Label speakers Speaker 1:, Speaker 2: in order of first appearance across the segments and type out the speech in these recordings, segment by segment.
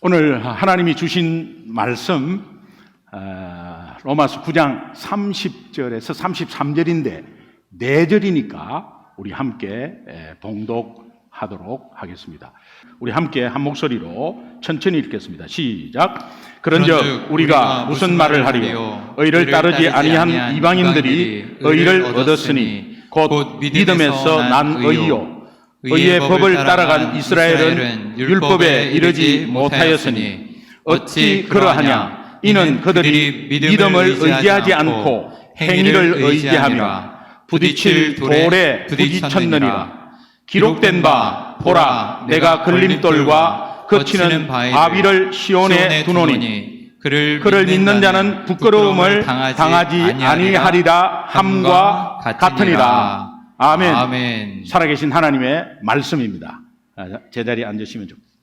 Speaker 1: 오늘 하나님이 주신 말씀 로마서 9장 30절에서 33절인데 4절이니까 우리 함께 봉독하도록 하겠습니다. 우리 함께 한 목소리로 천천히 읽겠습니다. 시작. 그런즉 우리가 무슨 말을 하리요? 의를 따르지 아니한 이방인들이 의를 얻었으니 곧 믿음에서 난 의요. 의의 법을 따라간 이스라엘은 율법에 이르지 못하였으니 어찌 그러하냐? 이는 그들이 믿음을 의지하지 않고 행위를 의지하며 부딪힐 돌에 부딪혔느니라. 기록된 바 보라, 내가 걸림돌과 거치는 바위를 시온에 두노니 그를 믿는 자는 부끄러움을 당하지 아니하리라 함과 같으니라. 아멘.
Speaker 2: 아멘.
Speaker 1: 살아계신 하나님의 말씀입니다. 제자리에 앉으시면 좋겠습니다.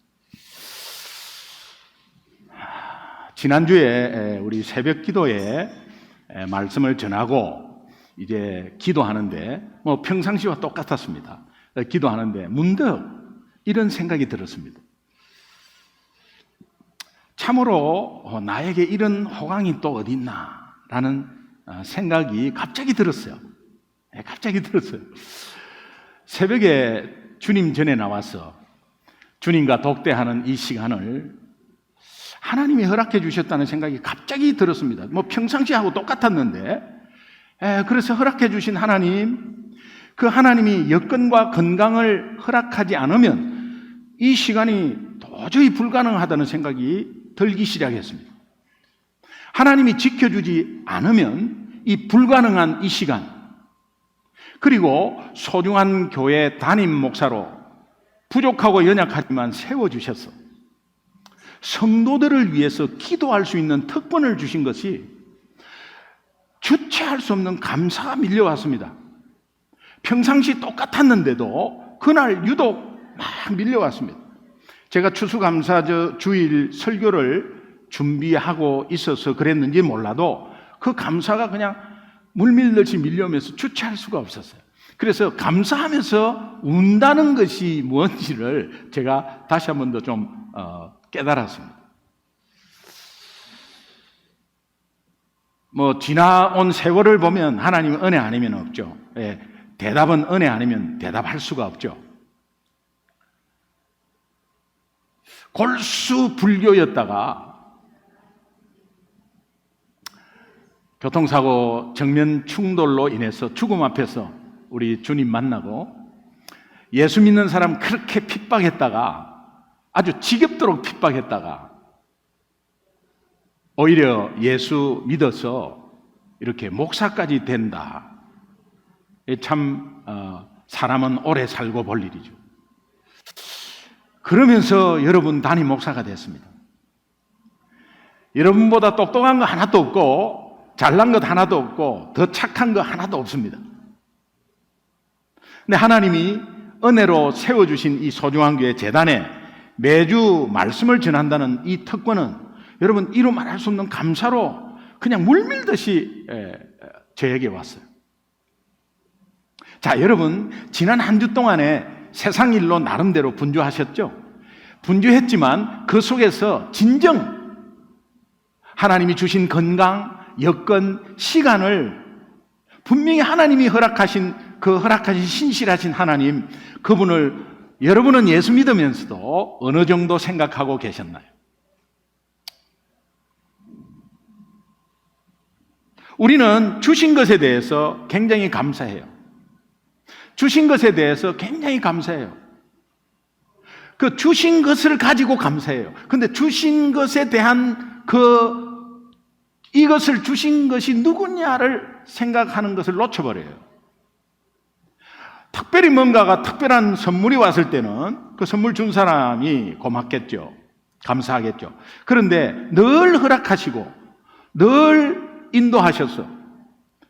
Speaker 1: 지난주에 우리 새벽 기도에 말씀을 전하고 이제 기도하는데 평상시와 똑같았습니다. 기도하는데 문득 이런 생각이 들었습니다. 참으로 나에게 이런 호강이 또 어디 있나 라는 생각이 갑자기 들었어요. 갑자기 들었어요. 새벽에 주님 전에 나와서 주님과 독대하는 이 시간을 하나님이 허락해 주셨다는 생각이 갑자기 들었습니다. 평상시하고 똑같았는데 그래서 허락해 주신 하나님, 그 하나님이 여건과 건강을 허락하지 않으면 이 시간이 도저히 불가능하다는 생각이 들기 시작했습니다. 하나님이 지켜주지 않으면 이 불가능한 이 시간, 그리고 소중한 교회 담임 목사로 부족하고 연약하지만 세워주셔서 성도들을 위해서 기도할 수 있는 특권을 주신 것이 주체할 수 없는 감사가 밀려왔습니다. 평상시 똑같았는데도 그날 유독 막 밀려왔습니다. 제가 추수감사 주일 설교를 준비하고 있어서 그랬는지 몰라도 그 감사가 그냥 물밀듯이 밀려오면서 주체할 수가 없었어요. 그래서 감사하면서 운다는 것이 뭔지를 제가 다시 한 번 더 좀 깨달았습니다. 지나온 세월을 보면 하나님은 은혜 아니면 없죠. 대답은 은혜 아니면 대답할 수가 없죠. 골수 불교였다가 교통사고 정면 충돌로 인해서 죽음 앞에서 우리 주님 만나고 예수 믿는 사람 그렇게 핍박했다가 아주 지겹도록 핍박했다가 오히려 예수 믿어서 이렇게 목사까지 된다. 참 사람은 오래 살고 볼 일이죠. 그러면서 여러분 담임 목사가 됐습니다. 여러분보다 똑똑한 거 하나도 없고 잘난 것 하나도 없고 더 착한 거 하나도 없습니다. 근데 하나님이 은혜로 세워주신 이 소중한 교회 재단에 매주 말씀을 전한다는 이 특권은 여러분 이루 말할 수 없는 감사로 그냥 물밀듯이 저에게 왔어요. 자, 여러분 지난 한 주 동안에 세상 일로 나름대로 분주하셨죠? 분주했지만 그 속에서 진정 하나님이 주신 건강, 여건, 시간을 분명히 하나님이 허락하신 신실하신 하나님, 그분을 여러분은 예수 믿으면서도 어느 정도 생각하고 계셨나요? 우리는 주신 것에 대해서 굉장히 감사해요. 주신 것에 대해서 굉장히 감사해요. 그 주신 것을 가지고 감사해요. 근데 주신 것에 대한 이것을 주신 것이 누구냐를 생각하는 것을 놓쳐버려요. 특별히 뭔가가 특별한 선물이 왔을 때는 그 선물 준 사람이 고맙겠죠. 감사하겠죠. 그런데 늘 허락하시고 늘 인도하셔서,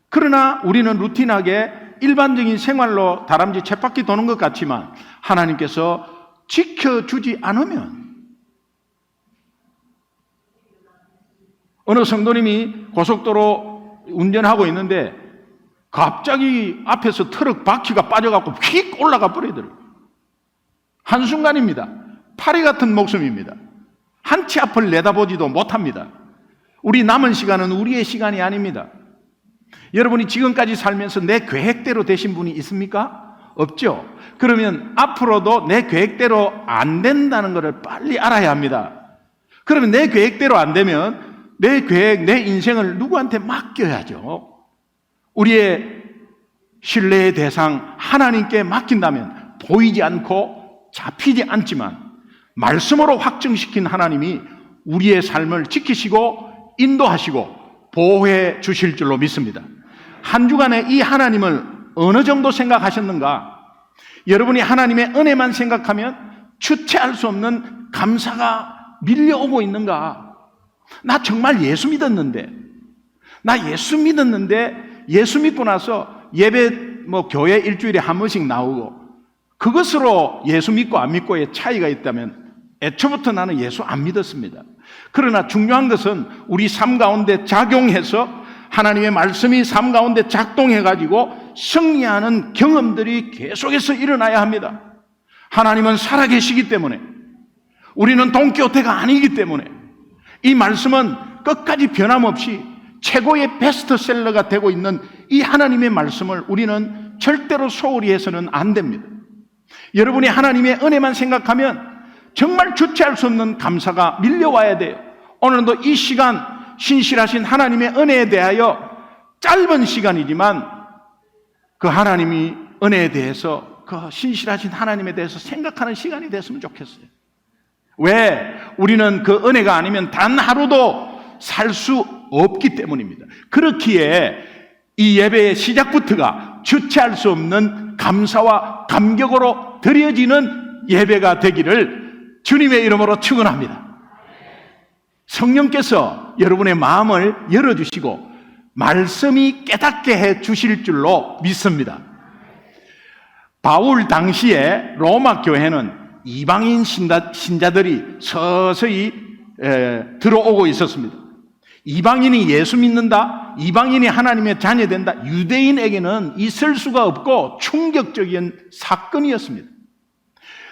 Speaker 1: 그러나 우리는 루틴하게 일반적인 생활로 다람쥐 쳇바퀴 도는 것 같지만 하나님께서 지켜주지 않으면, 어느 성도님이 고속도로 운전하고 있는데 갑자기 앞에서 트럭 바퀴가 빠져갖고 휙 올라가 버리더라고요. 한순간입니다. 파리 같은 목숨입니다. 한 치 앞을 내다보지도 못합니다. 우리 남은 시간은 우리의 시간이 아닙니다. 여러분이 지금까지 살면서 내 계획대로 되신 분이 있습니까? 없죠. 그러면 앞으로도 내 계획대로 안 된다는 것을 빨리 알아야 합니다. 그러면 내 계획대로 안 되면 내 계획, 내 인생을 누구한테 맡겨야죠. 우리의 신뢰의 대상 하나님께 맡긴다면 보이지 않고 잡히지 않지만 말씀으로 확증시킨 하나님이 우리의 삶을 지키시고 인도하시고 보호해 주실 줄로 믿습니다. 한 주간에 이 하나님을 어느 정도 생각하셨는가? 여러분이 하나님의 은혜만 생각하면 주체할 수 없는 감사가 밀려오고 있는가? 나 정말 예수 믿었는데, 예수 믿고 나서 예배 교회 일주일에 한 번씩 나오고 그것으로 예수 믿고 안 믿고의 차이가 있다면 애초부터 나는 예수 안 믿었습니다. 그러나 중요한 것은 우리 삶 가운데 작용해서 하나님의 말씀이 삶 가운데 작동해가지고 승리하는 경험들이 계속해서 일어나야 합니다. 하나님은 살아계시기 때문에, 우리는 돈키호테가 아니기 때문에 이 말씀은 끝까지 변함없이 최고의 베스트셀러가 되고 있는 이 하나님의 말씀을 우리는 절대로 소홀히 해서는 안 됩니다. 여러분이 하나님의 은혜만 생각하면 정말 주체할 수 없는 감사가 밀려와야 돼요. 오늘도 이 시간 신실하신 하나님의 은혜에 대하여 짧은 시간이지만 그 하나님이 은혜에 대해서, 그 신실하신 하나님에 대해서 생각하는 시간이 됐으면 좋겠어요. 왜? 우리는 그 은혜가 아니면 단 하루도 살 수 없기 때문입니다. 그렇기에 이 예배의 시작부터가 주체할 수 없는 감사와 감격으로 드려지는 예배가 되기를 주님의 이름으로 축원합니다. 성령께서 여러분의 마음을 열어주시고 말씀이 깨닫게 해 주실 줄로 믿습니다. 바울 당시에 로마 교회는 이방인 신자들이 서서히 들어오고 있었습니다. 이방인이 예수 믿는다, 이방인이 하나님의 자녀된다, 유대인에게는 있을 수가 없고 충격적인 사건이었습니다.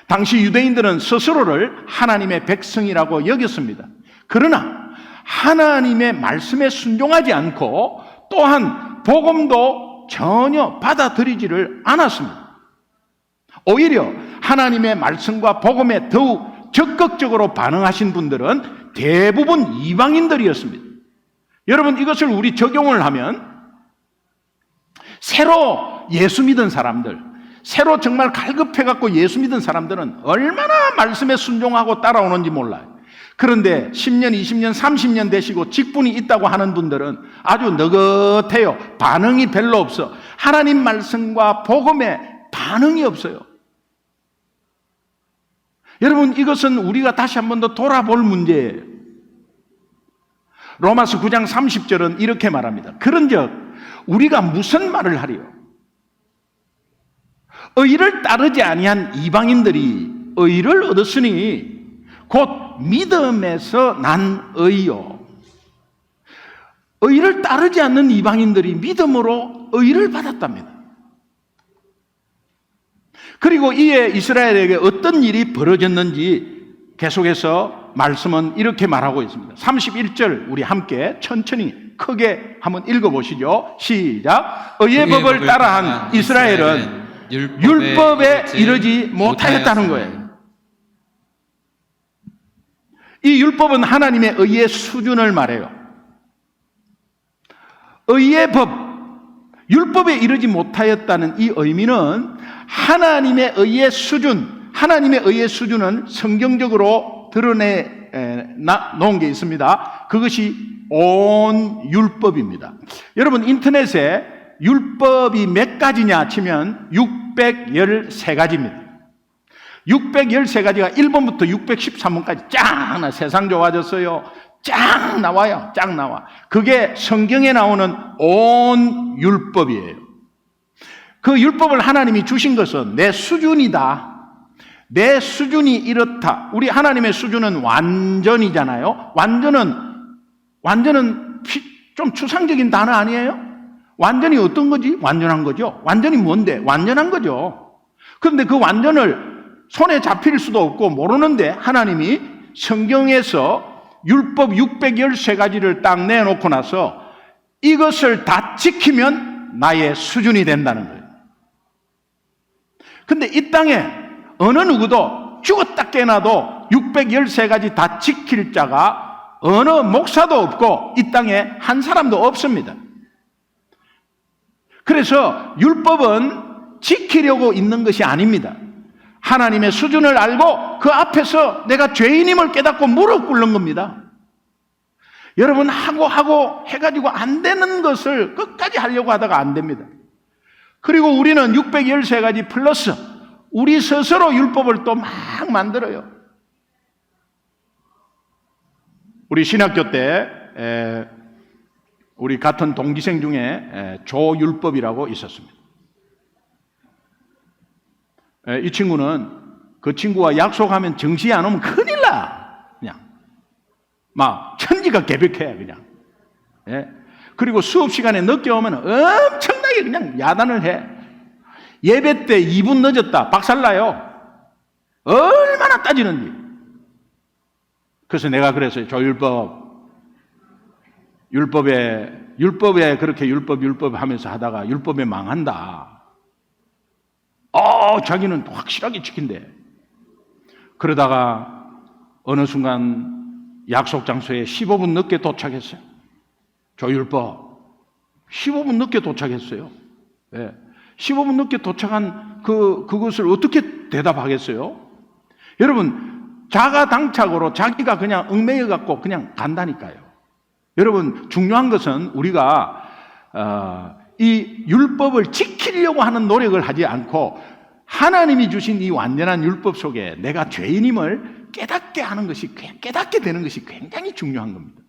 Speaker 1: 당시 유대인들은 스스로를 하나님의 백성이라고 여겼습니다. 그러나 하나님의 말씀에 순종하지 않고 또한 복음도 전혀 받아들이지를 않았습니다. 오히려 하나님의 말씀과 복음에 더욱 적극적으로 반응하신 분들은 대부분 이방인들이었습니다. 여러분, 이것을 우리 적용을 하면 새로 예수 믿은 사람들, 새로 정말 갈급해갖고 예수 믿은 사람들은 얼마나 말씀에 순종하고 따라오는지 몰라요. 그런데 10년, 20년, 30년 되시고 직분이 있다고 하는 분들은 아주 느긋해요. 반응이 별로 없어. 하나님 말씀과 복음에 반응이 없어요. 여러분, 이것은 우리가 다시 한 번 더 돌아볼 문제예요. 로마서 9장 30절은 이렇게 말합니다. 그런즉 우리가 무슨 말을 하리요? 의를 따르지 아니한 이방인들이 의를 얻었으니 곧 믿음에서 난 의요. 의를 따르지 않는 이방인들이 믿음으로 의를 받았답니다. 그리고 이에 이스라엘에게 어떤 일이 벌어졌는지 계속해서 말씀은 이렇게 말하고 있습니다. 31절 우리 함께 천천히 크게 한번 읽어보시죠. 시작. 의의 법을 따라한 이스라엘은 율법에 이르지 못하였다는 거예요. 이 율법은 하나님의 의의 수준을 말해요. 의의 법, 율법에 이르지 못하였다는 이 의미는 하나님의 의의 수준, 하나님의 의의 수준은 성경적으로 드러내 놓은 게 있습니다. 그것이 온 율법입니다. 여러분, 인터넷에 율법이 몇 가지냐 치면 613가지입니다. 613가지가 1번부터 613번까지 쫙 나. 세상 좋아졌어요. 쫙 나와요. 쫙 나와. 그게 성경에 나오는 온 율법이에요. 그 율법을 하나님이 주신 것은 내 수준이다. 내 수준이 이렇다. 우리 하나님의 수준은 완전이잖아요. 완전은 좀 추상적인 단어 아니에요? 완전히 어떤 거지? 완전한 거죠. 완전히 뭔데? 완전한 거죠. 그런데 그 완전을 손에 잡힐 수도 없고 모르는데 하나님이 성경에서 율법 613가지를 딱 내놓고 나서 이것을 다 지키면 나의 수준이 된다는 거예요. 근데 이 땅에 어느 누구도 죽었다 깨어나도 613가지 다 지킬 자가 어느 목사도 없고 이 땅에 한 사람도 없습니다. 그래서 율법은 지키려고 있는 것이 아닙니다. 하나님의 수준을 알고 그 앞에서 내가 죄인임을 깨닫고 무릎 꿇는 겁니다. 여러분 하고 해가지고 안 되는 것을 끝까지 하려고 하다가 안 됩니다. 그리고 우리는 613가지 플러스 우리 스스로 율법을 또 막 만들어요. 우리 신학교 때 우리 같은 동기생 중에 조율법이라고 있었습니다. 이 친구는 그 친구와 약속하면 정시 안 오면 큰일 나. 그냥 막 천지가 개벽해 그냥. 그리고 수업 시간에 늦게 오면 엄청나게 그냥 야단을 해. 예배 때 2분 늦었다 박살나요. 얼마나 따지는지. 그래서 내가 그랬어요. 율법에 그렇게 율법 하면서 하다가 율법에 망한다. 자기는 확실하게 지킨대. 그러다가 어느 순간 약속 장소에 15분 늦게 도착했어요. 조율법 15분 늦게 도착했어요. 15분 늦게 도착한 그것을 어떻게 대답하겠어요? 여러분 자가당착으로 자기가 그냥 얽매여 갖고 그냥 간다니까요. 여러분 중요한 것은 우리가 이 율법을 지키려고 하는 노력을 하지 않고 하나님이 주신 이 완전한 율법 속에 내가 죄인임을 깨닫게 되는 것이 굉장히 중요한 겁니다.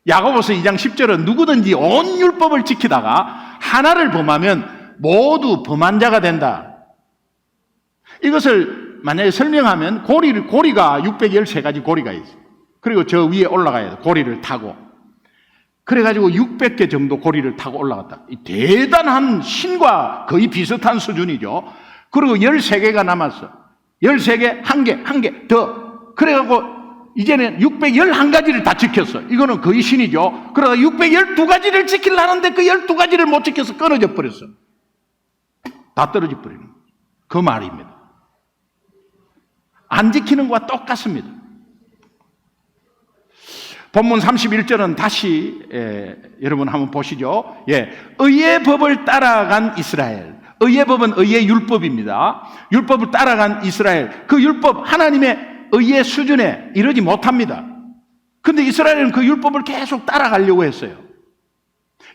Speaker 1: 야고보서 2장 10절은 누구든지 온 율법을 지키다가 하나를 범하면 모두 범한 자가 된다. 이것을 만약에 설명하면 고리가 613가지 고리가 있어요. 그리고 저 위에 올라가야 돼. 고리를 타고. 그래가지고 600개 정도 고리를 타고 올라갔다. 이 대단한 신과 거의 비슷한 수준이죠. 그리고 13개가 남았어. 13개, 한 개 더. 그래갖고 이제는 611가지를 다 지켰어. 이거는 거의 신이죠. 그러다 612가지를 지키려는데 그 12가지를 못 지켜서 끊어져 버렸어. 다 떨어져 버리는 거예요. 그 말입니다. 안 지키는 것과 똑같습니다. 본문 31절은 다시 여러분 한번 보시죠. 의의 법을 따라간 이스라엘. 의의 법은 의의 율법입니다. 율법을 따라간 이스라엘. 그 율법 하나님의 의의 수준에 이르지 못합니다. 그런데 이스라엘은 그 율법을 계속 따라가려고 했어요.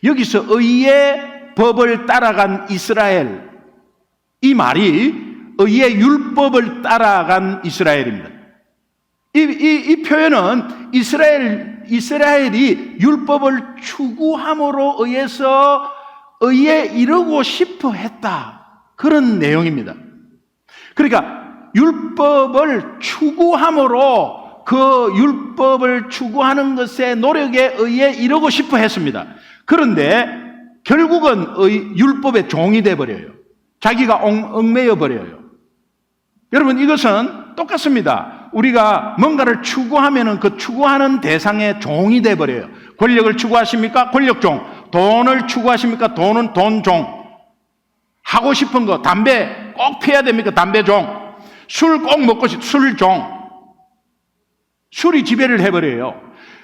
Speaker 1: 여기서 의의 법을 따라간 이스라엘, 이 말이 의의 율법을 따라간 이스라엘입니다. 이 표현은 이스라엘이 율법을 추구함으로 의해서 의에 이르고 싶어 했다. 그런 내용입니다. 그러니까 율법을 추구함으로 그 율법을 추구하는 것에 노력에 의해 이르고 싶어 했습니다. 그런데 결국은 율법의 종이 되어버려요. 자기가 얽매여 버려요. 여러분 이것은 똑같습니다. 우리가 뭔가를 추구하면은 그 추구하는 대상의 종이 되어버려요. 권력을 추구하십니까? 권력종. 돈을 추구하십니까? 돈은 돈종. 하고 싶은 거, 담배 꼭 피워야 됩니까? 담배종. 술 꼭 먹고 술종. 술이 지배를 해버려요.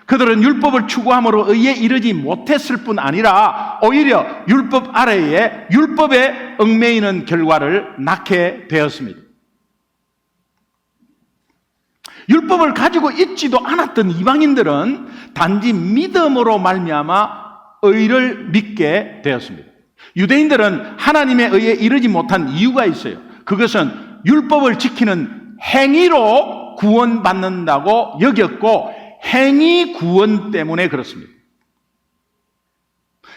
Speaker 1: 그들은 율법을 추구함으로 의에 이르지 못했을 뿐 아니라 오히려 율법 아래에 율법에 얽매이는 결과를 낳게 되었습니다. 율법을 가지고 있지도 않았던 이방인들은 단지 믿음으로 말미암아 의를 믿게 되었습니다. 유대인들은 하나님의 의에 이르지 못한 이유가 있어요. 그것은 율법을 지키는 행위로 구원받는다고 여겼고 행위 구원 때문에 그렇습니다.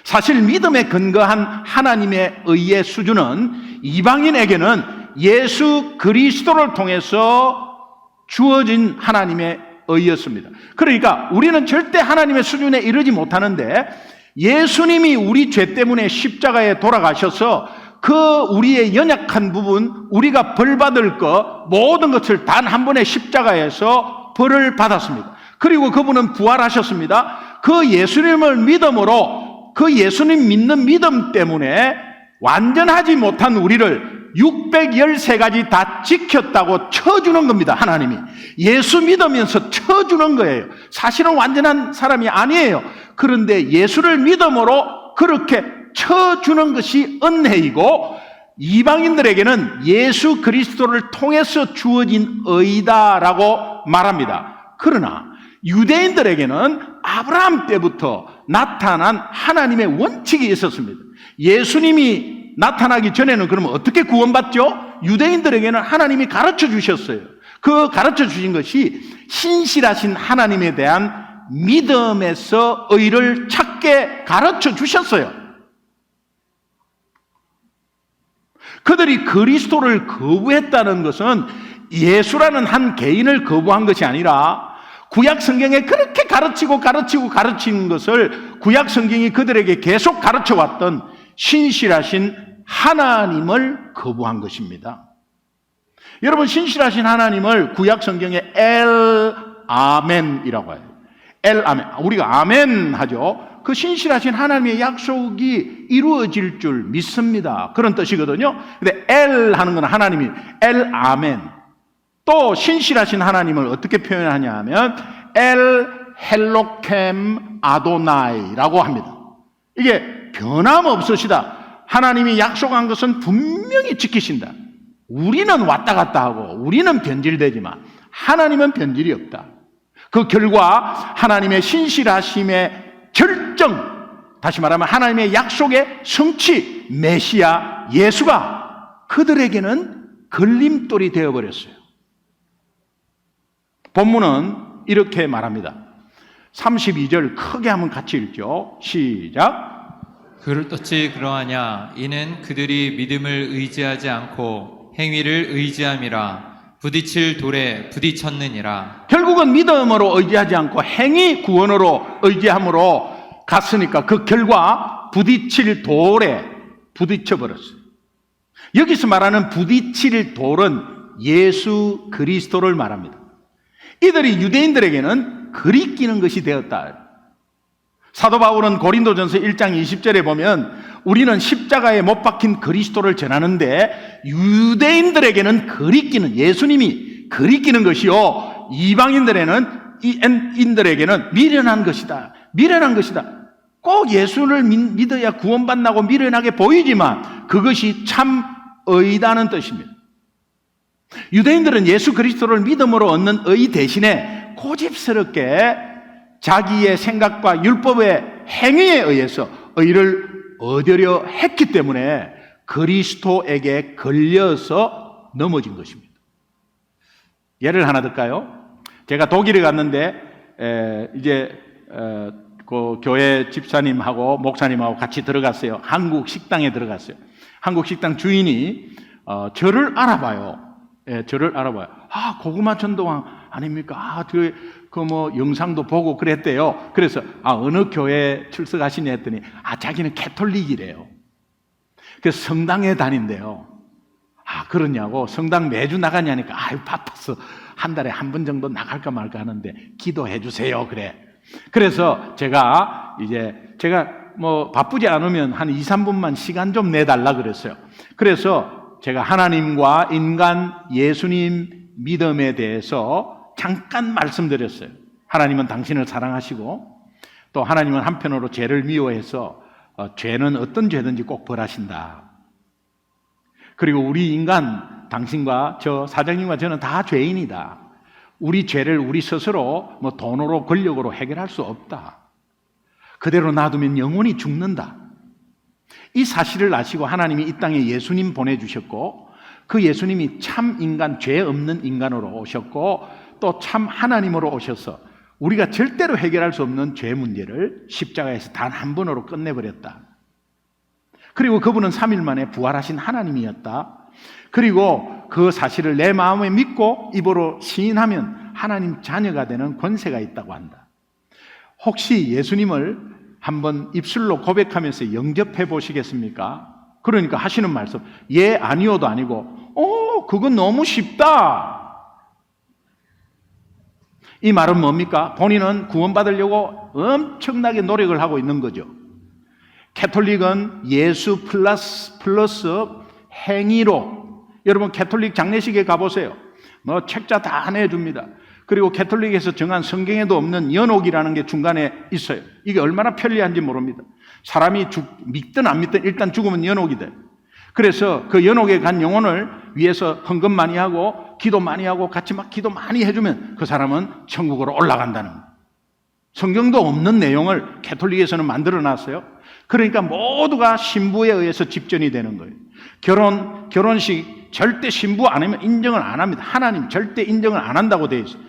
Speaker 1: 사실 믿음에 근거한 하나님의 의의 수준은 이방인에게는 예수 그리스도를 통해서 주어진 하나님의 의였습니다. 그러니까 우리는 절대 하나님의 수준에 이르지 못하는데 예수님이 우리 죄 때문에 십자가에 돌아가셔서 그 우리의 연약한 부분, 우리가 벌받을 것 모든 것을 단 한 번의 십자가에서 벌을 받았습니다. 그리고 그분은 부활하셨습니다. 그 예수님을 믿음으로, 그 예수님 믿는 믿음 때문에 완전하지 못한 우리를 613가지 다 지켰다고 쳐주는 겁니다. 하나님이 예수 믿으면서 쳐주는 거예요. 사실은 완전한 사람이 아니에요. 그런데 예수를 믿음으로 그렇게 쳐주는 것이 은혜이고, 이방인들에게는 예수 그리스도를 통해서 주어진 의다라고 말합니다. 그러나 유대인들에게는 아브라함 때부터 나타난 하나님의 원칙이 있었습니다. 예수님이 나타나기 전에는 그러면 어떻게 구원받죠? 유대인들에게는 하나님이 가르쳐 주셨어요. 그 가르쳐 주신 것이 신실하신 하나님에 대한 믿음에서 의를 찾게 가르쳐 주셨어요. 그들이 그리스도를 거부했다는 것은 예수라는 한 개인을 거부한 것이 아니라 구약 성경에 그렇게 가르치는 것을 구약 성경이 그들에게 계속 가르쳐 왔던 신실하신 하나님을 거부한 것입니다. 여러분, 신실하신 하나님을 구약 성경에 엘 아멘이라고 해요. 엘 아멘. 우리가 아멘 하죠. 그 신실하신 하나님의 약속이 이루어질 줄 믿습니다. 그런 뜻이거든요. 근데 엘 하는 건 하나님이 엘 아멘. 또 신실하신 하나님을 어떻게 표현하냐 하면 엘 헬로켐 아도나이라고 합니다. 이게 변함없으시다. 하나님이 약속한 것은 분명히 지키신다. 우리는 왔다 갔다 하고 우리는 변질되지만 하나님은 변질이 없다. 그 결과 하나님의 신실하심의 결정, 다시 말하면 하나님의 약속의 성취, 메시아 예수가 그들에게는 걸림돌이 되어버렸어요. 본문은 이렇게 말합니다. 32절 크게 한번 같이 읽죠. 시작.
Speaker 2: 그릇없이 그러하냐 이는 그들이 믿음을 의지하지 않고 행위를 의지함이라. 부딪힐 돌에 부딪혔느니라. 결국은
Speaker 1: 믿음으로 의지하지 않고 행위 구원으로 의지함으로 갔으니까 그 결과 부딪힐 돌에 부딪혀버렸어요. 여기서 말하는 부딪힐 돌은 예수 그리스도를 말합니다. 이들이 유대인들에게는 그리끼는 것이 되었다. 사도 바울은 고린도전서 1장 20절에 보면 우리는 십자가에 못 박힌 그리스도를 전하는데 유대인들에게는 그리끼는, 예수님이 그리끼는 것이요 이방인들에게는 미련한 것이다. 미련한 것이다. 꼭 예수를 믿어야 구원받나고 미련하게 보이지만 그것이 참 의다는 뜻입니다. 유대인들은 예수 그리스도를 믿음으로 얻는 의 대신에 고집스럽게 자기의 생각과 율법의 행위에 의해서 의를 얻으려 했기 때문에 그리스도에게 걸려서 넘어진 것입니다. 예를 하나 들까요? 제가 독일에 갔는데 그 교회 집사님하고 목사님하고 같이 들어갔어요. 한국 식당에 들어갔어요. 한국 식당 주인이 저를 알아봐요. 저를 알아봐요. 고구마 전도왕 아닙니까? 영상도 보고 그랬대요. 그래서, 어느 교회 출석하시냐 했더니, 자기는 캐톨릭이래요. 그래서 성당에 다닌대요. 그러냐고, 성당 매주 나가냐니까, 바빠서 한 달에 한 번 정도 나갈까 말까 하는데, 기도해 주세요. 그래. 그래서 제가 바쁘지 않으면 한 2, 3분만 시간 좀 내달라 그랬어요. 그래서 제가 하나님과 인간, 예수님 믿음에 대해서 잠깐 말씀드렸어요. 하나님은 당신을 사랑하시고 또 하나님은 한편으로 죄를 미워해서 죄는 어떤 죄든지 꼭 벌하신다. 그리고 우리 인간, 당신과 저 사장님과 저는 다 죄인이다. 우리 죄를 우리 스스로 돈으로 권력으로 해결할 수 없다. 그대로 놔두면 영원히 죽는다. 이 사실을 아시고 하나님이 이 땅에 예수님 보내주셨고 그 예수님이 참 인간, 죄 없는 인간으로 오셨고 또 참 하나님으로 오셔서 우리가 절대로 해결할 수 없는 죄 문제를 십자가에서 단 한 번으로 끝내버렸다. 그리고 그분은 3일 만에 부활하신 하나님이었다. 그리고 그 사실을 내 마음에 믿고 입으로 시인하면 하나님 자녀가 되는 권세가 있다고 한다. 혹시 예수님을 한번 입술로 고백하면서 영접해 보시겠습니까? 그러니까 하시는 말씀, 예, 아니요도 아니고, 그건 너무 쉽다. 이 말은 뭡니까? 본인은 구원받으려고 엄청나게 노력을 하고 있는 거죠. 캐톨릭은 예수 플러스 행위로, 여러분 캐톨릭 장례식에 가보세요. 뭐 책자 다 내줍니다. 그리고 캐톨릭에서 정한 성경에도 없는 연옥이라는 게 중간에 있어요. 이게 얼마나 편리한지 모릅니다. 사람이 믿든 안 믿든 일단 죽으면 연옥이 돼. 그래서 그 연옥에 간 영혼을 위해서 헌금 많이 하고 기도 많이 하고 같이 막 기도 많이 해주면 그 사람은 천국으로 올라간다는 거예요. 성경도 없는 내용을 캐톨릭에서는 만들어 놨어요. 그러니까 모두가 신부에 의해서 집전이 되는 거예요. 결혼식 절대 신부 안 하면 인정을 안 합니다. 하나님 절대 인정을 안 한다고 되어 있어요.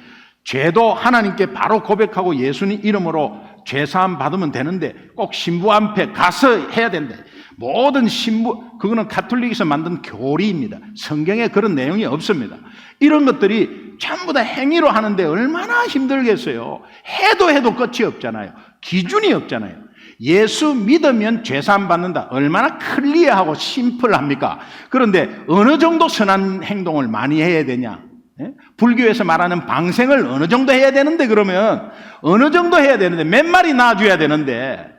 Speaker 1: 죄도 하나님께 바로 고백하고 예수님 이름으로 죄사함 받으면 되는데 꼭 신부 앞에 가서 해야 된다. 모든 신부, 그거는 가톨릭에서 만든 교리입니다. 성경에 그런 내용이 없습니다. 이런 것들이 전부 다 행위로 하는데 얼마나 힘들겠어요. 해도 끝이 없잖아요. 기준이 없잖아요. 예수 믿으면 죄사함 받는다. 얼마나 클리어하고 심플합니까? 그런데 어느 정도 선한 행동을 많이 해야 되냐? 불교에서 말하는 방생을 어느 정도 해야 되는데, 그러면 어느 정도 해야 되는데 몇 마리 낳아줘야 되는데,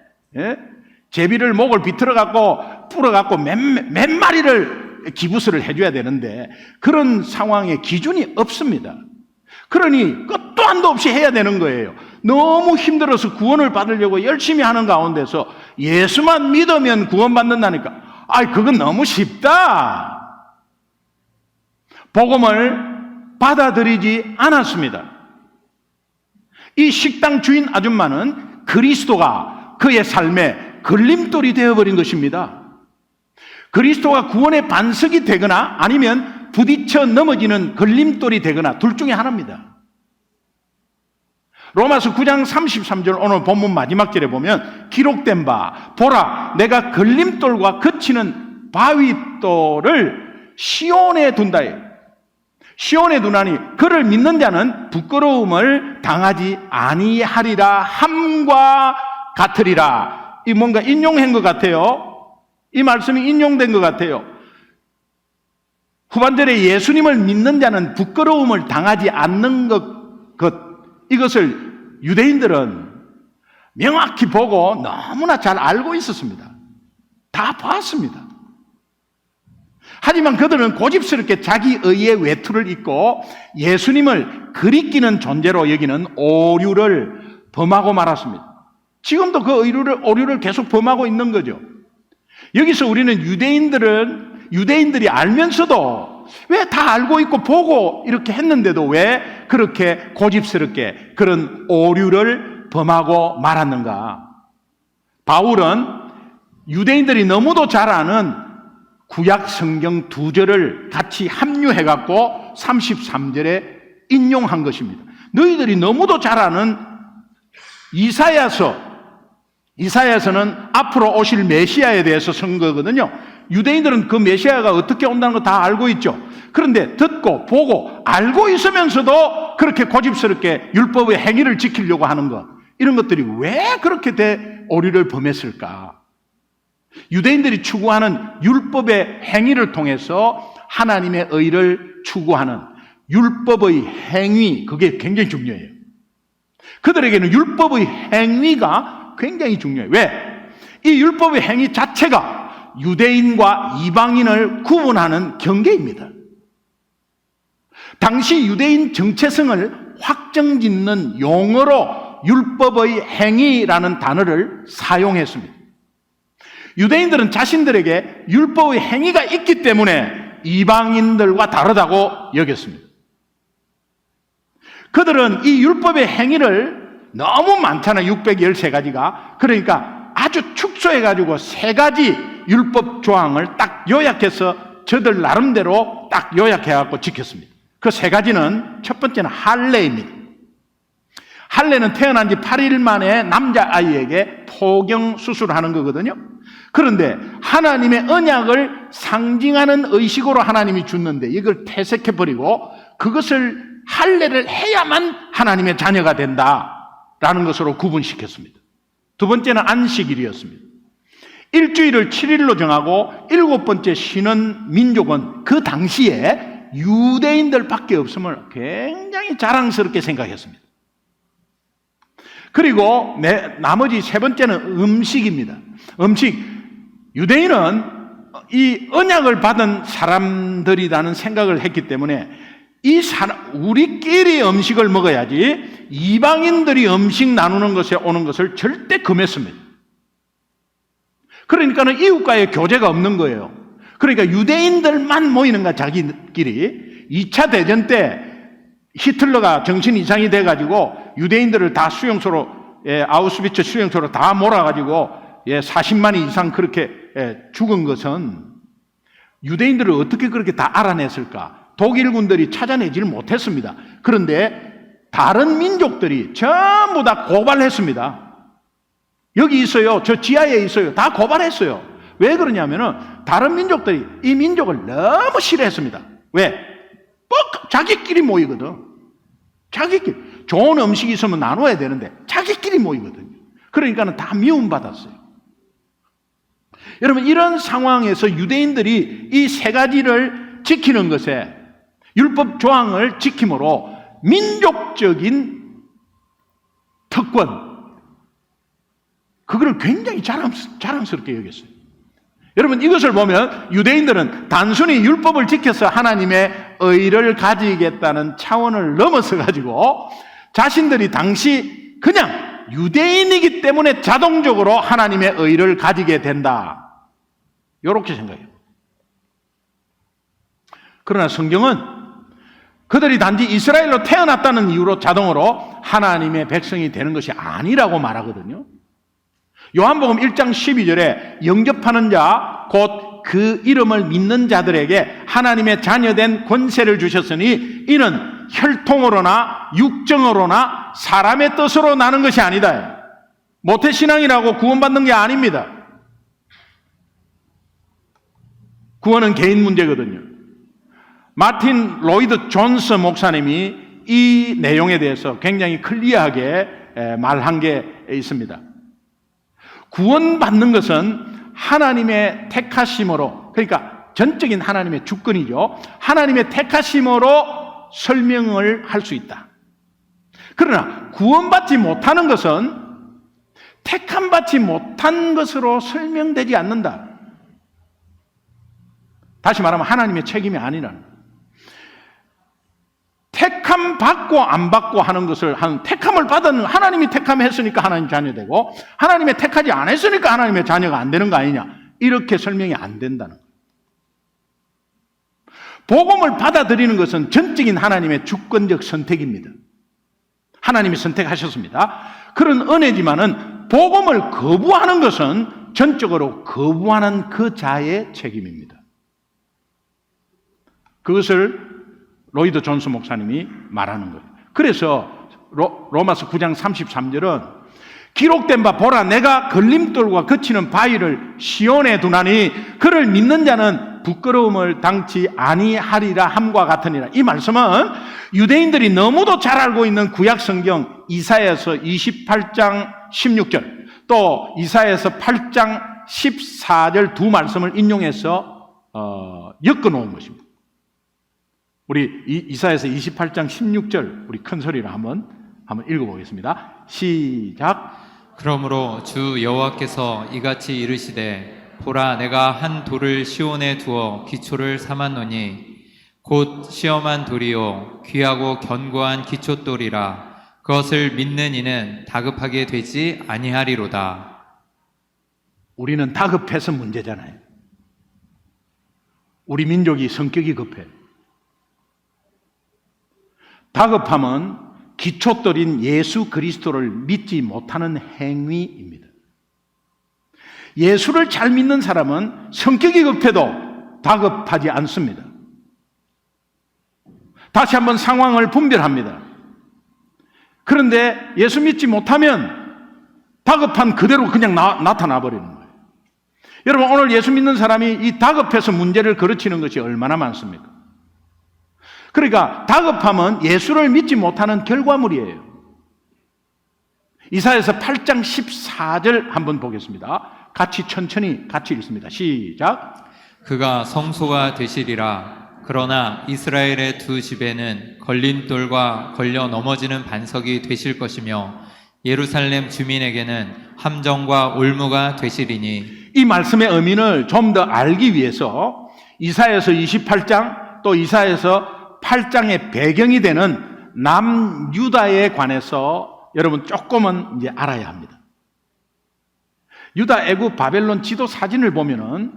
Speaker 1: 제비를 목을 비틀어갖고 풀어갖고 몇 마리를 기부스를 해줘야 되는데 그런 상황에 기준이 없습니다. 그러니 끝도 한도 없이 해야 되는 거예요. 너무 힘들어서 구원을 받으려고 열심히 하는 가운데서 예수만 믿으면 구원받는다니까. 그건 너무 쉽다. 복음을 받아들이지 않았습니다. 이 식당 주인 아줌마는 그리스도가 그의 삶에 걸림돌이 되어버린 것입니다. 그리스도가 구원의 반석이 되거나 아니면 부딪혀 넘어지는 걸림돌이 되거나 둘 중에 하나입니다. 로마서 9장 33절 오늘 본문 마지막 절에 보면 기록된 바 보라 내가 걸림돌과 거치는 바위돌을 시온에 둔다예요. 시온에 두나니 그를 믿는 자는 부끄러움을 당하지 아니하리라 함과 같으리라. 이 뭔가 인용한 것 같아요. 이 말씀이 인용된 것 같아요. 후반절에 예수님을 믿는 자는 부끄러움을 당하지 않는 이것을 유대인들은 명확히 보고 너무나 잘 알고 있었습니다. 다 봤습니다. 하지만 그들은 고집스럽게 자기 의의 외투를 입고 예수님을 그리끼는 존재로 여기는 오류를 범하고 말았습니다. 지금도 그 오류를 계속 범하고 있는 거죠. 여기서 우리는 유대인들이 알면서도 왜 다 알고 있고 보고 이렇게 했는데도 왜 그렇게 고집스럽게 그런 오류를 범하고 말았는가? 바울은 유대인들이 너무도 잘 아는 구약 성경 2절을 같이 합류해갖고 33절에 인용한 것입니다. 너희들이 너무도 잘 아는 이사야서는 앞으로 오실 메시아에 대해서 쓴 거거든요. 유대인들은 그 메시아가 어떻게 온다는 거 다 알고 있죠. 그런데 듣고 보고 알고 있으면서도 그렇게 고집스럽게 율법의 행위를 지키려고 하는 것, 이런 것들이 왜 그렇게 오류를 범했을까? 유대인들이 추구하는 율법의 행위를 통해서 하나님의 의를 추구하는 율법의 행위, 그게 굉장히 중요해요. 그들에게는 율법의 행위가 굉장히 중요해요. 왜? 이 율법의 행위 자체가 유대인과 이방인을 구분하는 경계입니다. 당시 유대인 정체성을 확정짓는 용어로 율법의 행위라는 단어를 사용했습니다. 유대인들은 자신들에게 율법의 행위가 있기 때문에 이방인들과 다르다고 여겼습니다. 그들은 이 율법의 행위를 너무 많잖아요. 613가지가. 그러니까 아주 축소해가지고 3가지 율법 조항을 딱 요약해서 저들 나름대로 딱 요약해갖고 지켰습니다. 그 3가지는 첫 번째는 할례입니다. 할례는 태어난 지 8일 만에 남자아이에게 포경 수술하는 거거든요. 그런데 하나님의 언약을 상징하는 의식으로 하나님이 줬는데 이걸 퇴색해버리고 그것을 할례를 해야만 하나님의 자녀가 된다라는 것으로 구분시켰습니다. 두 번째는 안식일이었습니다. 일주일을 7일로 정하고 7번째 쉬는 민족은 그 당시에 유대인들밖에 없음을 굉장히 자랑스럽게 생각했습니다. 그리고 나머지 세 번째는 음식입니다. 음식. 유대인은 이 언약을 받은 사람들이라는 생각을 했기 때문에 우리끼리 음식을 먹어야지 이방인들이 음식 나누는 것에 오는 것을 절대 금했습니다. 그러니까는 이웃과의 교제가 없는 거예요. 그러니까 유대인들만 모이는 거야, 자기끼리. 2차 대전 때 히틀러가 정신 이상이 돼가지고 유대인들을 다 수용소로, 아우슈비츠 수용소로 다 몰아가지고 40만 이상 그렇게 죽은 것은 유대인들을 어떻게 그렇게 다 알아냈을까? 독일군들이 찾아내지를 못했습니다. 그런데 다른 민족들이 전부 다 고발했습니다. 여기 있어요. 저 지하에 있어요. 다 고발했어요. 왜 그러냐면은 다른 민족들이 이 민족을 너무 싫어했습니다. 왜? 자기끼리 모이거든. 자기끼리. 좋은 음식이 있으면 나눠야 되는데 자기끼리 모이거든요. 그러니까는 다 미움받았어요. 여러분, 이런 상황에서 유대인들이 이 세 가지를 지키는 것에 율법 조항을 지킴으로 민족적인 특권, 그거를 굉장히 자랑스럽게 여겼어요. 여러분, 이것을 보면 유대인들은 단순히 율법을 지켜서 하나님의 의를 가지겠다는 차원을 넘어서 가지고 자신들이 당시 그냥 유대인이기 때문에 자동적으로 하나님의 의를 가지게 된다, 이렇게 생각해요. 그러나 성경은 그들이 단지 이스라엘로 태어났다는 이유로 자동으로 하나님의 백성이 되는 것이 아니라고 말하거든요. 요한복음 1장 12절에 영접하는 자, 곧 그 이름을 믿는 자들에게 하나님의 자녀된 권세를 주셨으니 이는 혈통으로나 육정으로나 사람의 뜻으로 나는 것이 아니다. 모태신앙이라고 구원받는 게 아닙니다. 구원은 개인 문제거든요. 마틴 로이드 존스 목사님이 이 내용에 대해서 굉장히 클리어하게 말한 게 있습니다. 구원받는 것은 하나님의 택하심으로, 그러니까 전적인 하나님의 주권이죠. 하나님의 택하심으로 설명을 할 수 있다. 그러나 구원받지 못하는 것은 택함받지 못한 것으로 설명되지 않는다. 다시 말하면 하나님의 책임이 아니라는 거예요. 택함 받고 안 받고 하는 것을, 택함을 받은, 하나님이 택함했으니까 하나님 자녀 되고 하나님의 택하지 않았으니까 하나님의 자녀가 안 되는 거 아니냐, 이렇게 설명이 안 된다는 거예요. 복음을 받아들이는 것은 전적인 하나님의 주권적 선택입니다. 하나님이 선택하셨습니다. 그런 은혜지만은 복음을 거부하는 것은 전적으로 거부하는 그 자의 책임입니다. 그것을 로이드 존스 목사님이 말하는 거예요. 그래서 로마서 9장 33절은 기록된 바 보라, 내가 걸림돌과 거치는 바위를 시온에 두나니 그를 믿는 자는 부끄러움을 당치 아니하리라 함과 같으니라. 이 말씀은 유대인들이 너무도 잘 알고 있는 구약 성경 이사야서 28장 16절 또 이사야서 8장 14절 두 말씀을 인용해서 엮어 놓은 것입니다. 우리 이사야서 28장 16절 우리 큰 소리로 한번 읽어보겠습니다. 시작.
Speaker 2: 그러므로 주 여호와께서 이같이 이르시되 보라, 내가 한 돌을 시온에 두어 기초를 삼았노니 곧 시험한 돌이요 귀하고 견고한 기초돌이라. 그것을 믿는 이는 다급하게 되지 아니하리로다.
Speaker 1: 우리는 다급해서 문제잖아요. 우리 민족이 성격이 급해. 다급함은 기초돌인 예수 그리스도를 믿지 못하는 행위입니다. 예수를 잘 믿는 사람은 성격이 급해도 다급하지 않습니다. 다시 한번 상황을 분별합니다. 그런데 예수 믿지 못하면 다급한 그대로 그냥 나타나 버리는 거예요. 여러분, 오늘 예수 믿는 사람이 이 다급해서 문제를 그르치는 것이 얼마나 많습니까? 그러니까 다급함은 예수를 믿지 못하는 결과물이에요. 이사야서 8장 14절 한번 보겠습니다. 천천히 같이 읽습니다. 시작.
Speaker 2: 그가 성소가 되시리라. 그러나 이스라엘의 두 집에는 걸림돌과 걸려 넘어지는 반석이 되실 것이며 예루살렘 주민에게는 함정과 올무가 되시리니
Speaker 1: 이 말씀의 의미를 좀 더 알기 위해서 이사야서 28장 또 이사야서 8장의 배경이 되는 남유다에 관해서 여러분 조금은 이제 알아야 합니다. 유다, 애굽, 바벨론 지도 사진을 보면은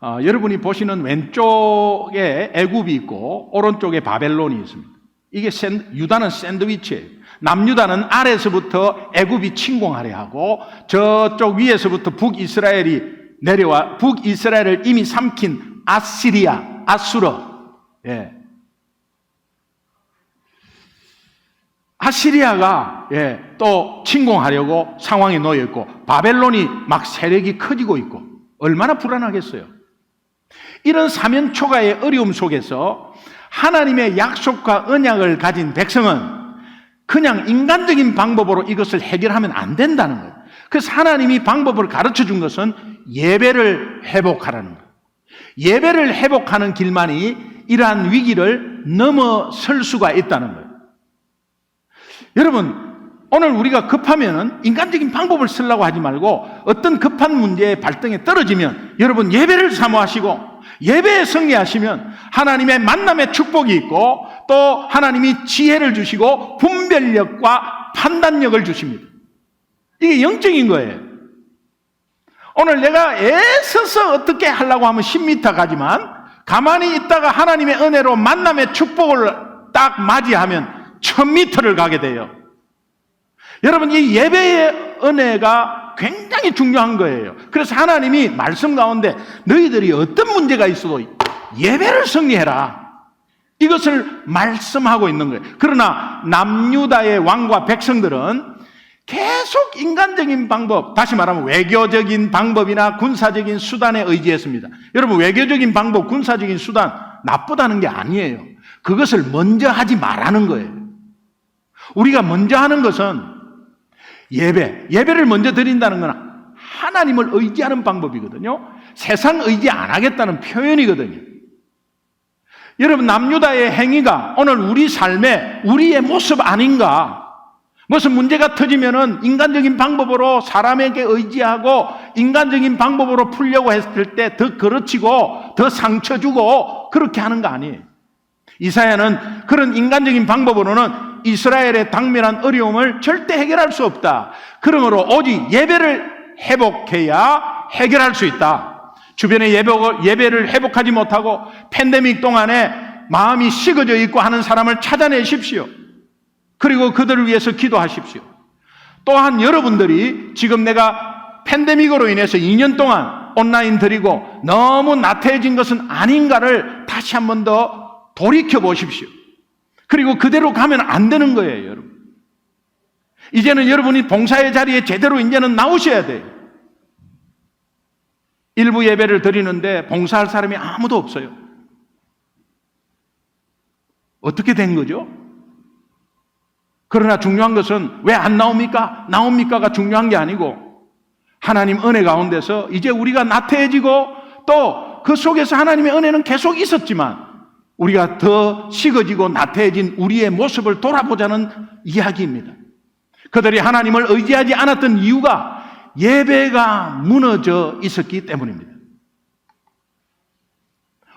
Speaker 1: 여러분이 보시는 왼쪽에 애굽이 있고 오른쪽에 바벨론이 있습니다. 이게 유다는 샌드위치예요. 남유다는 아래에서부터 애굽이 침공하려 하고 저쪽 위에서부터 북이스라엘이 내려와 북이스라엘을 이미 삼킨 아시리아, 아수러. 예. 아시리아가 또 침공하려고 상황에 놓여 있고 바벨론이 막 세력이 커지고 있고 얼마나 불안하겠어요. 이런 사면초가의 어려움 속에서 하나님의 약속과 언약을 가진 백성은 그냥 인간적인 방법으로 이것을 해결하면 안 된다는 거예요. 그래서 하나님이 방법을 가르쳐 준 것은 예배를 회복하라는 거예요. 예배를 회복하는 길만이 이러한 위기를 넘어설 수가 있다는 거예요. 여러분, 오늘 우리가 급하면은 인간적인 방법을 쓰려고 하지 말고 어떤 급한 문제의 발등에 떨어지면 여러분 예배를 사모하시고 예배에 승리하시면 하나님의 만남의 축복이 있고 또 하나님이 지혜를 주시고 분별력과 판단력을 주십니다. 이게 영적인 거예요. 오늘 내가 애써서 어떻게 하려고 하면 10m 가지만 가만히 있다가 하나님의 은혜로 만남의 축복을 딱 맞이하면 1000m를 가게 돼요. 여러분, 이 예배의 은혜가 굉장히 중요한 거예요. 그래서 하나님이 말씀 가운데 너희들이 어떤 문제가 있어도 예배를 승리해라, 이것을 말씀하고 있는 거예요. 그러나 남유다의 왕과 백성들은 계속 인간적인 방법, 다시 말하면 외교적인 방법이나 군사적인 수단에 의지했습니다. 여러분, 외교적인 방법, 군사적인 수단 나쁘다는 게 아니에요. 그것을 먼저 하지 말라는 거예요. 우리가 먼저 하는 것은 예배를 먼저 드린다는 건 하나님을 의지하는 방법이거든요. 세상 의지 안 하겠다는 표현이거든요. 여러분, 남유다의 행위가 오늘 우리 삶에 우리의 모습 아닌가? 무슨 문제가 터지면은 인간적인 방법으로 사람에게 의지하고 인간적인 방법으로 풀려고 했을 때 더 그르치고 더 상처 주고 그렇게 하는 거 아니에요. 이사야는 그런 인간적인 방법으로는 이스라엘의 당면한 어려움을 절대 해결할 수 없다. 그러므로 오직 예배를 회복해야 해결할 수 있다. 주변의 예배를 회복하지 못하고 팬데믹 동안에 마음이 식어져 있고 하는 사람을 찾아내십시오. 그리고 그들을 위해서 기도하십시오. 또한 여러분들이 지금 내가 팬데믹으로 인해서 2년 동안 온라인 드리고 너무 나태해진 것은 아닌가를 다시 한 번 더 돌이켜 보십시오. 그리고 그대로 가면 안 되는 거예요, 여러분. 이제는 여러분이 봉사의 자리에 제대로 이제는 나오셔야 돼요. 일부 예배를 드리는데 봉사할 사람이 아무도 없어요. 어떻게 된 거죠? 그러나 중요한 것은 왜 안 나옵니까? 나옵니까가 중요한 게 아니고 하나님 은혜 가운데서 이제 우리가 나태해지고 또 그 속에서 하나님의 은혜는 계속 있었지만 우리가 더 식어지고 나태해진 우리의 모습을 돌아보자는 이야기입니다. 그들이 하나님을 의지하지 않았던 이유가 예배가 무너져 있었기 때문입니다.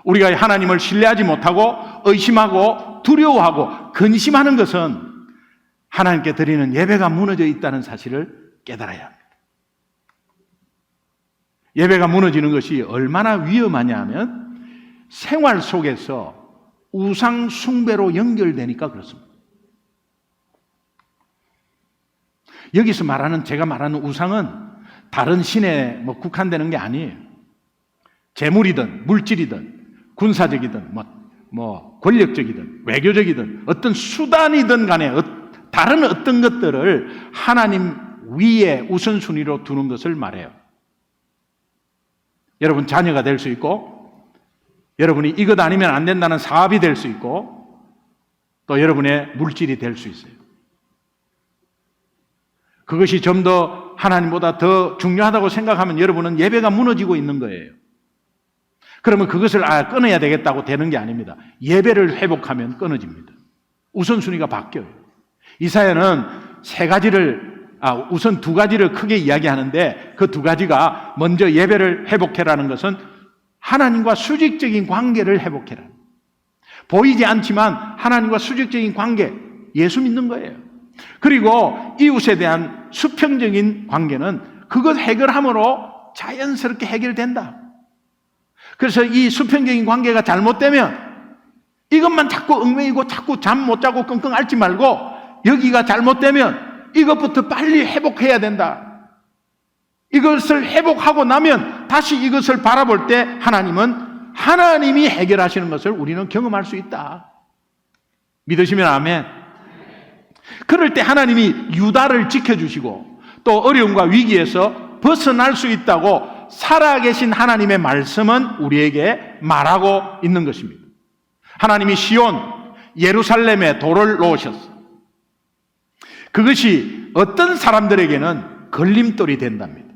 Speaker 1: 우리가 하나님을 신뢰하지 못하고 의심하고 두려워하고 근심하는 것은 하나님께 드리는 예배가 무너져 있다는 사실을 깨달아야 합니다. 예배가 무너지는 것이 얼마나 위험하냐 하면 생활 속에서 우상 숭배로 연결되니까 그렇습니다. 여기서 제가 말하는 우상은 다른 신에 국한되는 게 아니에요. 재물이든 물질이든 군사적이든 권력적이든 외교적이든 어떤 수단이든 간에 다른 어떤 것들을 하나님 위에 우선순위로 두는 것을 말해요. 여러분 자녀가 될 수 있고 여러분이 이것 아니면 안 된다는 사업이 될 수 있고 또 여러분의 물질이 될 수 있어요. 그것이 좀 더 하나님보다 더 중요하다고 생각하면 여러분은 예배가 무너지고 있는 거예요. 그러면 그것을 끊어야 되겠다고 되는 게 아닙니다. 예배를 회복하면 끊어집니다. 우선순위가 바뀌어요. 이사야는 세 가지를 우선 두 가지를 크게 이야기하는데 그 두 가지가 먼저 예배를 회복해라는 것은 하나님과 수직적인 관계를 회복해라. 보이지 않지만 하나님과 수직적인 관계, 예수 믿는 거예요. 그리고 이웃에 대한 수평적인 관계는 그것 해결함으로 자연스럽게 해결된다. 그래서 이 수평적인 관계가 잘못되면 이것만 자꾸 얽매이고 자꾸 잠 못 자고 끙끙 앓지 말고 여기가 잘못되면 이것부터 빨리 회복해야 된다. 이것을 회복하고 나면 다시 이것을 바라볼 때 하나님은 하나님이 해결하시는 것을 우리는 경험할 수 있다. 믿으시면 아멘. 그럴 때 하나님이 유다를 지켜주시고 또 어려움과 위기에서 벗어날 수 있다고 살아계신 하나님의 말씀은 우리에게 말하고 있는 것입니다. 하나님이 시온, 예루살렘에 돌을 놓으셨어. 그것이 어떤 사람들에게는 걸림돌이 된답니다.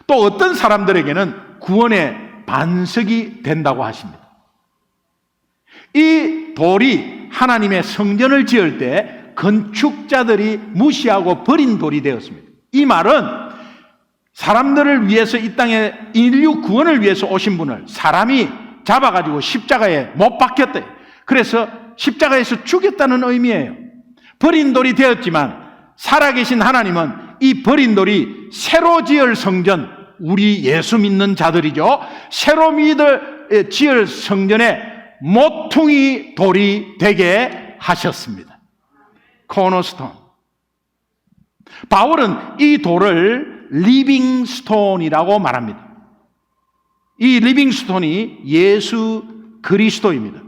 Speaker 1: 또 어떤 사람들에게는 구원의 반석이 된다고 하십니다. 이 돌이 하나님의 성전을 지을 때 건축자들이 무시하고 버린 돌이 되었습니다. 이 말은 사람들을 위해서 이 땅에 인류 구원을 위해서 오신 분을 사람이 잡아가지고 십자가에 못 박혔대. 그래서 십자가에서 죽였다는 의미예요. 버린 돌이 되었지만 살아계신 하나님은 이 버린 돌이 새로 지을 성전, 우리 예수 믿는 자들이죠. 새로 지을 성전의 모퉁이 돌이 되게 하셨습니다. 코너스톤. 바울은 이 돌을 리빙스톤이라고 말합니다. 이 리빙스톤이 예수 그리스도입니다.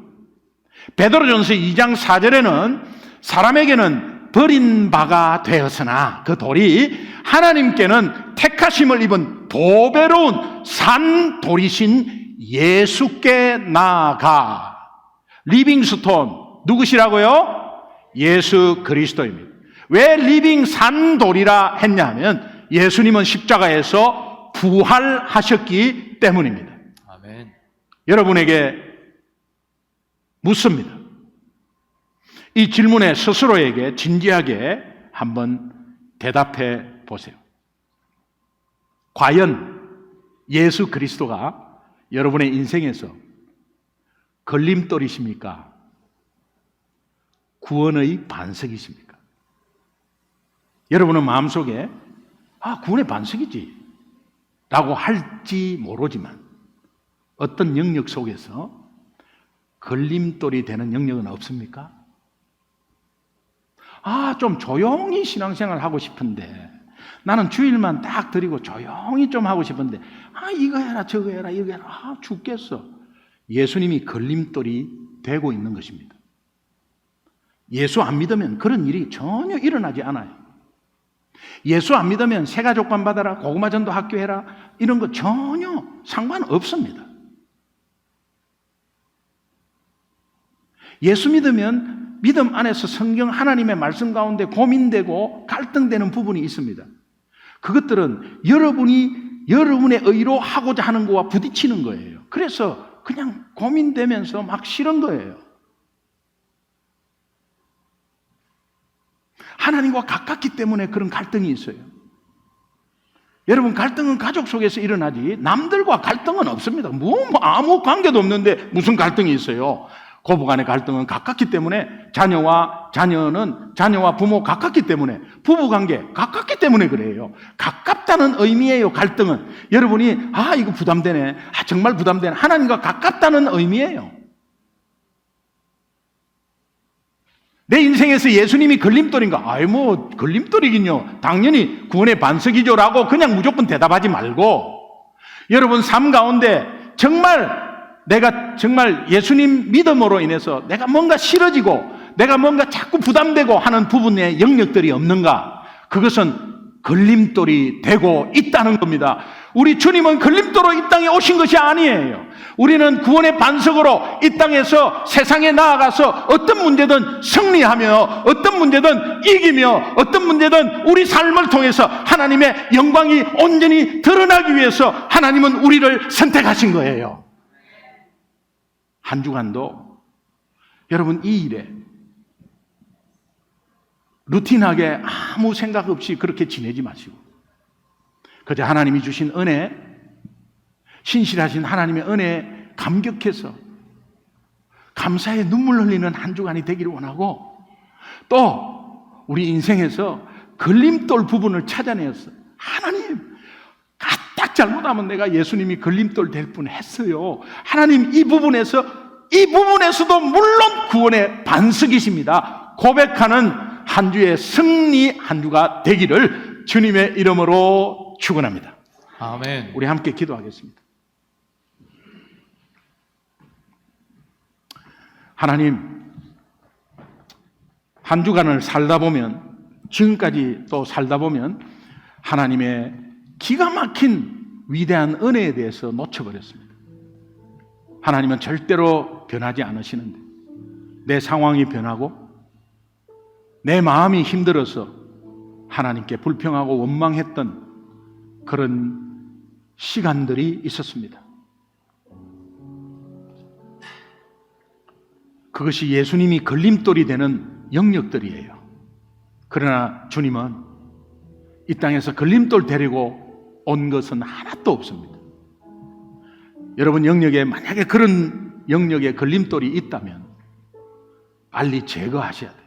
Speaker 1: 베드로전서 2장 4절에는 사람에게는 버린 바가 되었으나 그 돌이 하나님께는 택하심을 입은 보배로운 산 돌이신 예수께 나아가. 리빙스톤 누구시라고요? 예수 그리스도입니다. 왜 리빙 산 돌이라 했냐 하면 예수님은 십자가에서 부활하셨기 때문입니다.
Speaker 2: 아멘.
Speaker 1: 여러분에게 묻습니다. 이 질문에 스스로에게 진지하게 한번 대답해 보세요. 과연 예수 그리스도가 여러분의 인생에서 걸림돌이십니까? 구원의 반석이십니까? 여러분은 마음속에 구원의 반석이지 라고 할지 모르지만 어떤 영역 속에서 걸림돌이 되는 영역은 없습니까? 좀 조용히 신앙생활 하고 싶은데 나는 주일만 딱 드리고 조용히 좀 하고 싶은데 이거 해라 저거 해라 이거 해라 죽겠어. 예수님이 걸림돌이 되고 있는 것입니다. 예수 안 믿으면 그런 일이 전혀 일어나지 않아요. 예수 안 믿으면 새가족관 받아라, 고구마 전도 학교 해라 이런 거 전혀 상관없습니다. 예수 믿으면 믿음 안에서 성경 하나님의 말씀 가운데 고민되고 갈등되는 부분이 있습니다. 그것들은 여러분이 여러분의 의로 하고자 하는 것과 부딪히는 거예요. 그래서 그냥 고민되면서 막 싫은 거예요. 하나님과 가깝기 때문에 그런 갈등이 있어요. 여러분, 갈등은 가족 속에서 일어나지 남들과 갈등은 없습니다. 아무 관계도 없는데 무슨 갈등이 있어요. 고부간의 갈등은 가깝기 때문에 자녀와 부모 가깝기 때문에 부부관계 가깝기 때문에 그래요. 가깝다는 의미예요. 갈등은 여러분이 이거 부담되네, 정말 부담되네, 하나님과 가깝다는 의미예요. 내 인생에서 예수님이 걸림돌인가? 걸림돌이긴요. 당연히 구원의 반석이죠 라고 그냥 무조건 대답하지 말고, 여러분 삶 가운데 내가 정말 예수님 믿음으로 인해서 내가 뭔가 싫어지고 내가 뭔가 자꾸 부담되고 하는 부분의 영역들이 없는가? 그것은 걸림돌이 되고 있다는 겁니다. 우리 주님은 걸림돌로 이 땅에 오신 것이 아니에요. 우리는 구원의 반석으로 이 땅에서 세상에 나아가서 어떤 문제든 승리하며 어떤 문제든 이기며 어떤 문제든 우리 삶을 통해서 하나님의 영광이 온전히 드러나기 위해서 하나님은 우리를 선택하신 거예요. 한 주간도 여러분 이 일에 루틴하게 아무 생각 없이 그렇게 지내지 마시고 그저 하나님이 주신 은혜, 신실하신 하나님의 은혜에 감격해서 감사의 눈물 흘리는 한 주간이 되기를 원하고, 또 우리 인생에서 걸림돌 부분을 찾아내었어. 하나님, 딱 잘못하면 내가 예수님이 걸림돌 될 뻔했어요. 하나님, 이 부분에서도 물론 구원의 반석이십니다. 고백하는 한 주의 승리 한 주가 되기를 주님의 이름으로 축원합니다.
Speaker 2: 아멘.
Speaker 1: 우리 함께 기도하겠습니다. 하나님, 한 주간을 살다 보면, 지금까지 또 살다 보면 하나님의 기가 막힌 위대한 은혜에 대해서 놓쳐버렸습니다. 하나님은 절대로 변하지 않으시는데 내 상황이 변하고 내 마음이 힘들어서 하나님께 불평하고 원망했던 그런 시간들이 있었습니다. 그것이 예수님이 걸림돌이 되는 영역들이에요. 그러나 주님은 이 땅에서 걸림돌 데리고 온 것은 하나도 없습니다. 여러분 영역에 만약에 그런 영역에 걸림돌이 있다면 빨리 제거하셔야 돼요.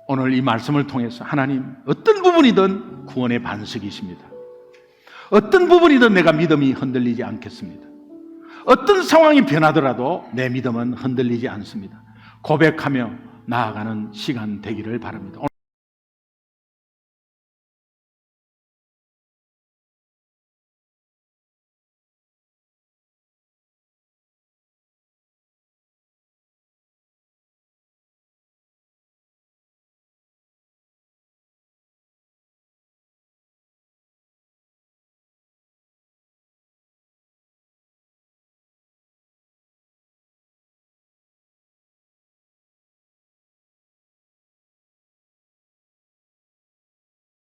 Speaker 1: 오늘 이 말씀을 통해서 하나님, 어떤 부분이든 구원의 반석이십니다. 어떤 부분이든 내가 믿음이 흔들리지 않겠습니다. 어떤 상황이 변하더라도 내 믿음은 흔들리지 않습니다. 고백하며 나아가는 시간 되기를 바랍니다.